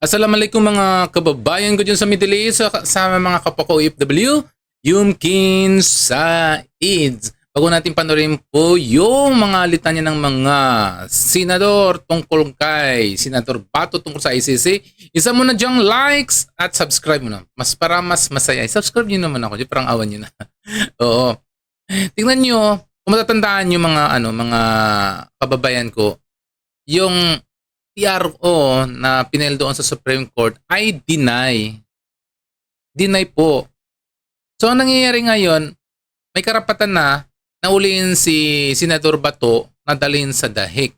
Assalamualaikum mga kababayan ko dyan sa Middle East, sa mga kapwa ko OFW, Yumkin Said. Bago natin panorin po yung mga litanya ng mga senador tungkol kay Senator Bato tungkol sa ICC, isa muna dyang likes at subscribe muna. Para mas masaya. Subscribe nyo naman ako, parang awan nyo na. Oo. Tingnan nyo, kung matatandaan nyo mga kababayan ko, yung PRO na pinel doon sa Supreme Court ay deny. Deny po. So, ang nangyayari ngayon, may karapatan na uliin si Senador Bato na dalhin sa dahig.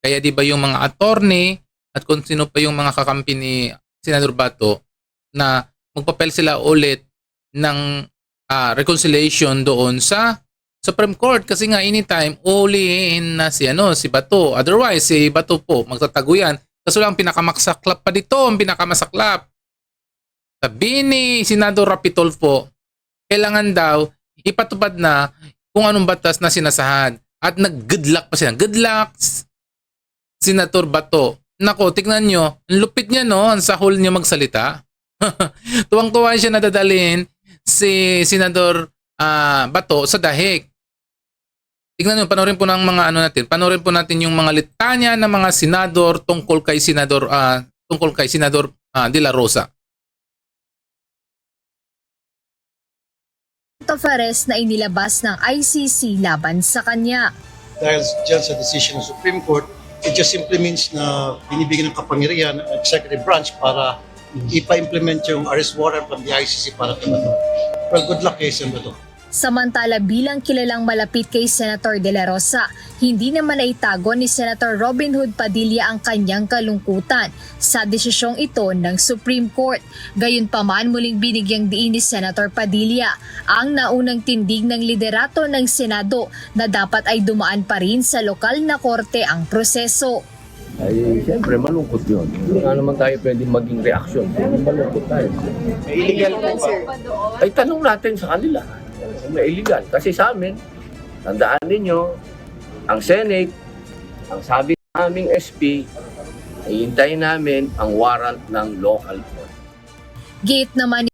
Kaya di ba yung mga attorney at kung sino pa yung mga kakampi ni Senador Bato na magpapel sila ulit ng reconciliation doon sa Supreme Court kasi nga anytime ulihin na si Bato. Otherwise si Bato po magtatago yan. Kaso lang pinakamasaklap pa dito, ang pinakamasaklap. Sabi ni Senador Rapitolfo, kailangan daw ipatupad na kung anong batas na sinasahad at nag-good luck pa sila. Good luck Senator Bato. Nako, tignan nyo, ang lupit niya ang sahol niya magsalita. Tuwang-tuwa siya na dadalhin si Senador Bato sa dahig. Tingnan nyo, panoorin po ng mga panoorin po natin yung mga litanya ng mga senador tungkol kay Senador De La Rosa. Tafares na inilabas ng ICC laban sa kanya. Dahil dyan sa decision ng Supreme Court, it just simply means na binibigyan ng kapangyarihan ng executive branch para ipa-implement yung arrest warrant from the ICC para kay Bato. Well, good luck kay Sen. Bato. Samantala bilang kilalang malapit kay Senator De La Rosa, hindi naman naitago ni Senator Robin Hood Padilla ang kanyang kalungkutan sa desisyong ito ng Supreme Court. Gayunpaman muling binigyang diin ni Senator Padilla ang naunang tindig ng liderato ng Senado na dapat ay dumaan pa rin sa lokal na korte ang proseso. Ay, siyempre, malungkot yun. Hindi nga naman tayo pwedeng maging reaksyon. Malungkot tayo. Illegal po ba? Ay, tanong natin sa kanila. May illegal. Kasi sa amin, tandaan ninyo, ang Senate, ang sabi ng aming SP, ay hintayin namin ang warrant ng local court. Gate naman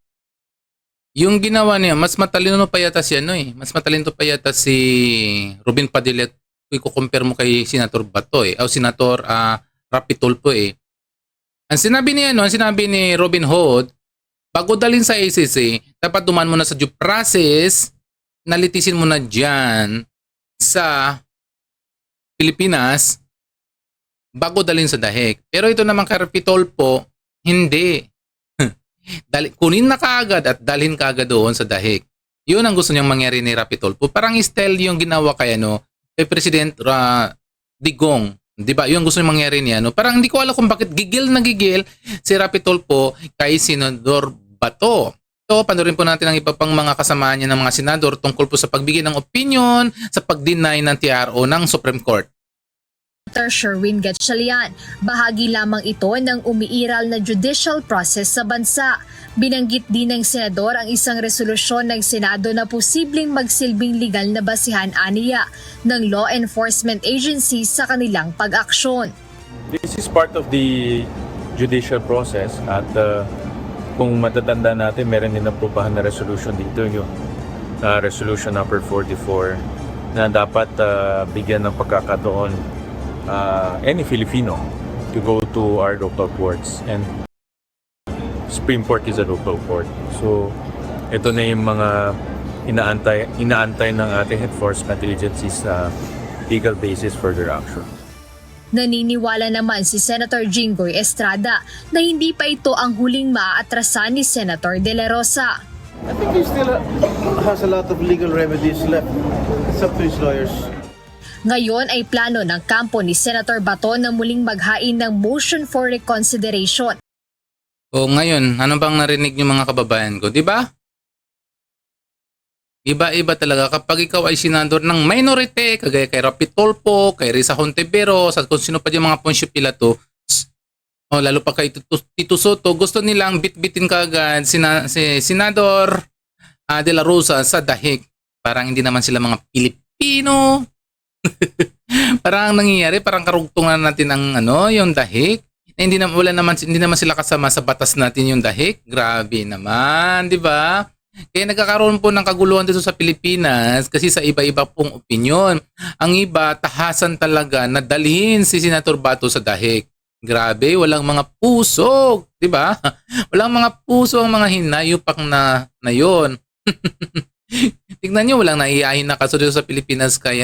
Yung ginawa niya, mas matalino pa yata si mas matalino pa yata si Robin Padilla kung i-compare mo kay Senator Bato o Senator Rapitolfo Ang sinabi ni Robin Hood, bago dalhin sa ICC, dapat dumaan mo na sa due process, nalitisin mo na dyan sa Pilipinas bago dalhin sa dahig. Pero ito naman kay Rapitolfo, hindi. Kunin na kaagad at dalhin kaagad doon sa dahig. Yun ang gusto niyang mangyari ni Rapitolfo. Parang style yung ginawa kay kay President Digong. Di ba? Yun ang gusto niyang mangyari niya. Parang hindi ko alam kung bakit gigil na gigil si Rapitolfo kay Senador Bato. So, panoorin po natin ang iba pang mga kasamaan niya ng mga senador tungkol po sa pagbigay ng opinion sa pag-deny ng TRO ng Supreme Court. Senator Sherwin Gatchalian, bahagi lamang ito ng umiiral na judicial process sa bansa. Binanggit din ng senador ang isang resolusyon ng Senado na posibleng magsilbing legal na basihan aniya ng law enforcement agencies sa kanilang pag-aksyon. This is part of the judicial process at kung matatanda natin, meron din naprubahan na resolution dito, yung resolution number 44 na dapat bigyan ng pagkakataon any Filipino to go to our local courts, and Supreme Court is a local court. So ito na yung mga inaantay ng ating enforcement agencies sa legal basis for their action. Naniniwala naman si Senator Jinggoy Estrada na hindi pa ito ang huling maaatrasan ni Senator De La Rosa. I think he still has a lot of legal remedies left. It's up to his lawyers. Ngayon ay plano ng kampo ni Senator Bato na muling maghain ng motion for reconsideration. O ngayon, ano bang narinig niyo mga kababayan ko? Di ba? Iba-iba talaga kapag ikaw ay senador ng minority, kagaya kay Rapitolfo, kay Risa Hontiveros, at kung sino pa yung mga Poncio Pilato, lalo pa kay Tito Soto, gusto nilang bitbitin kaagad si Senador De La Rosa sa dahig. Parang hindi naman sila mga Pilipino. Parang nangyayari, parang karugtungan natin ang yung dahig. Hindi naman sila kasama sa batas natin yung dahik. Grabe naman, di ba? Kaya nagkakaroon po ng kaguluhan dito sa Pilipinas kasi sa iba-iba pong opinyon. Ang iba, tahasan talaga na dalhin si Senator Bato sa dahik. Grabe, walang mga puso, di ba? Walang mga puso ang mga hinayupak na yon. Tingnan niyo, walang naiyahin na kaso dito sa Pilipinas kay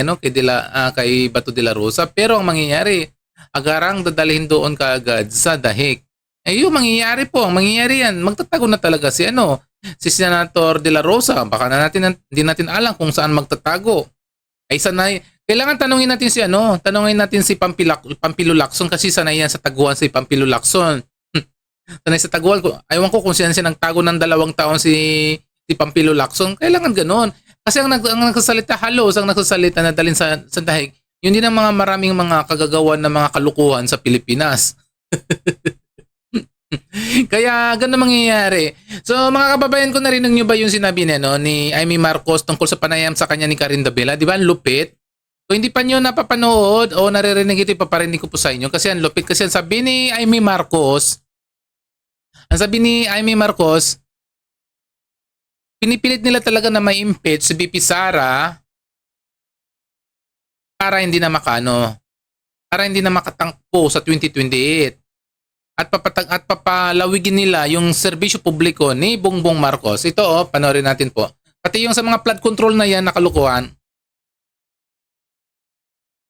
kay Bato de la Rosa, pero ang mangyayari, agarang dadalhin doon kaagad sa dahik. Yung mangyayari yan, magtatago na talaga si Senator de la Rosa. Baka hindi natin alam kung saan magtatago. Ay sanay, kailangan tanungin natin si Pampilo Lacson kasi sanay yan sa taguan si Pampilo Lacson. Sanay sa taguan ko. Aywan ko kung siya nagtago ng 2 taon si Pampilo Lacson. Kailangan ganoon. Kasi ang nagsasalita na dalhin sa dahig, yun din ang maraming mga kagagawan na mga kalukuhan sa Pilipinas. Kaya ganun mangyayari. So mga kababayan ko, narinig nyo ba yung sinabi ni Amy Marcos tungkol sa panayam sa kanya ni Karen Dabela? Di ba? Ang lupit. Kung hindi pa nyo napapanood o naririnig ito, ipaparinig ko po sa inyo. Kasi ang lupit. Kasi ang sabi ni Amy Marcos, pinipilit nila talaga na may impeach si VP Sara para hindi na makatangpo sa 2028. At papalawigin nila yung serbisyo publiko ni Bongbong Marcos. Ito panoorin natin po. Pati yung sa mga flood control na yan, nakalukuhan.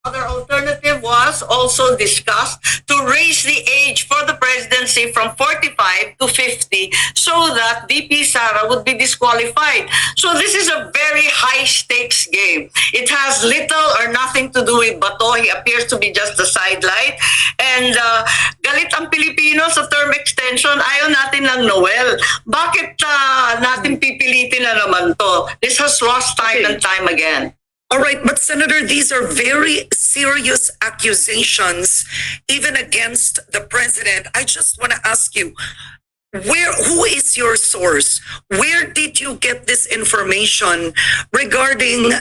Other alternative was also discussed to raise the age for the presidency from 45 to 50 so that VP Sara would be disqualified. So this is a very high stakes game. It has little or nothing to do with Bato. He appears to be just a sidelight. And galit ang Pilipino sa term extension. Ayaw natin ng Noel. Bakit natin pipilitin na naman to? This has lost time and time again. All right, but Senator, these are very serious accusations, even against the president. I just want to ask you, who is your source? Where did you get this information regarding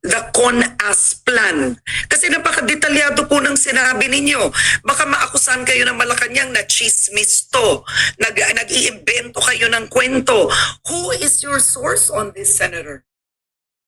the CONAS plan? Kasi napakadetalyado po ng sinabi ninyo. Baka maakusan kayo ng Malacanang na chismis to. Nag-iimbento kayo ng kwento. Who is your source on this, Senator?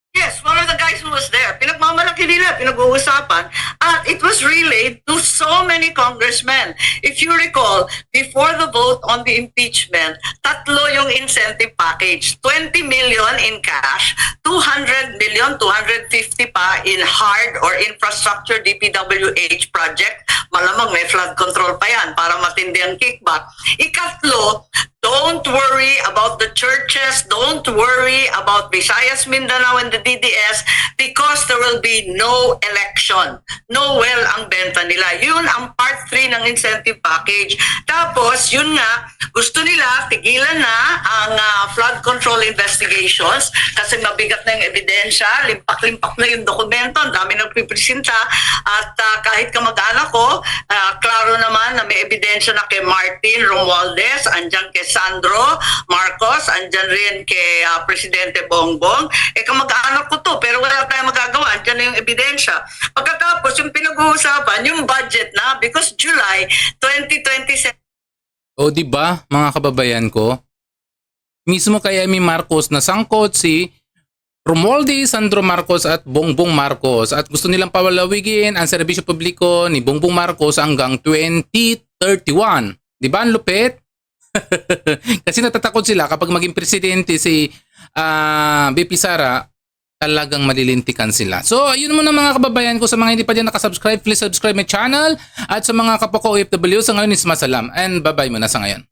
Yes, one of the guys who was there, pinagmamalaki nila, pinag-uusapan, at it was relayed to so many congressmen. If you recall, before the vote on the impeachment, 3 yung incentive package, 20 million in cash, 200 million, 250 pa in hard or infrastructure DPWH project. Malamang may flood control pa yan para matindi ang kickback. Ikatlo, don't worry about the churches. Don't worry about Visayas, Mindanao, and the DDS because there will be no election. Noel ang benta nila. Yun ang part 3 ng incentive package. Tapos, yun nga, gusto nila tigilan na ang flood control investigations kasi mabigat na yung ebidensya, limpak-limpak na yung dokumento, ang dami nagpipresenta at kahit kamag-anak ko, klaro naman na may ebidensya na kay Martin Romualdez, andyan kay Sandro Marcos, andyan rin kay Presidente Bongbong. Kamag-anak ko to, pero wala tayong magagawa. Andyan na yung ebidensya. Pagkatapos, yung pinag-uusapan, yung budget na, because July 2027. O di ba mga kababayan ko? Mismo kay Amy Marcos na sangkot si Romualdez, Sandro Marcos at Bongbong Marcos at gusto nilang pawalawigin ang serbisyo publiko ni Bongbong Marcos hanggang 2031. Di ba ang lupit? Kasi natatakot sila kapag maging presidente si VP Sara, talagang malilintikan sila. So, ayun muna mga kababayan ko. Sa mga hindi pa dyan nakasubscribe, please subscribe my channel. At sa mga kapwa ko OFW, sa ngayon is masalam. And bye-bye muna sa ngayon.